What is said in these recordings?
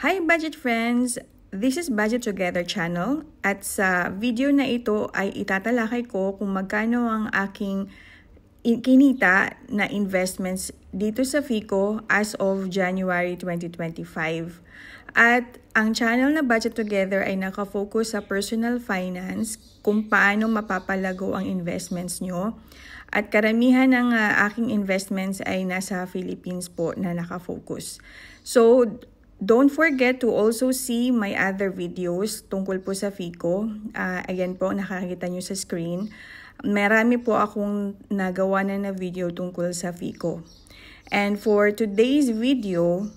Hi Budget Friends! This is Budget Together channel at sa video na ito ay itatalakay ko kung magkano ang aking kinita na investments dito sa FICO as of January 2025. At ang channel na Budget Together ay nakafocus sa personal finance, kung paano mapapalago ang investments nyo. At karamihan ng aking investments ay nasa Philippines po na nakafocus. So, don't forget to also see my other videos tungkol po sa FICO. Ayan po, nakakita nyo sa screen. Marami po akong nagawa na video tungkol sa FICO. And for today's video,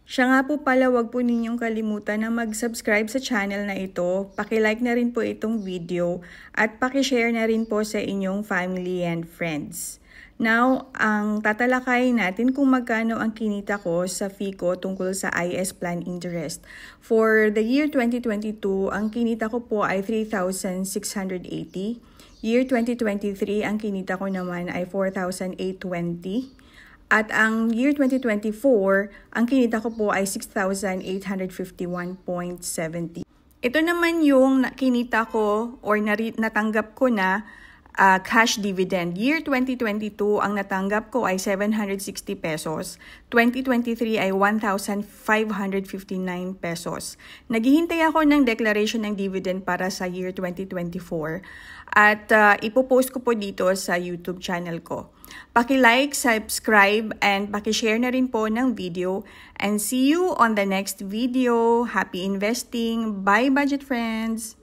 siya nga po pala, wag po ninyong kalimutan na mag-subscribe sa channel na ito. Paki-like na rin po itong video at paki-share na rin po sa inyong family and friends. Now, ang tatalakay natin kung magkano ang kinita ko sa FICO tungkol sa IS plan interest. For the year 2022, ang kinita ko po ay 3,680. Year 2023, ang kinita ko naman ay 4,820. At ang year 2024, ang kinita ko po ay 6,851.70. Ito naman yung kinita ko or natanggap ko na cash dividend. Year 2022, ang natanggap ko ay 760 pesos. 2023 ay 1,559 pesos. Naghihintay ako ng declaration ng dividend para sa year 2024. At ipopost ko po dito sa YouTube channel ko. Paki-like, subscribe, and paki-share na rin po ng video. And see you on the next video. Happy investing! Bye, Budget Friends!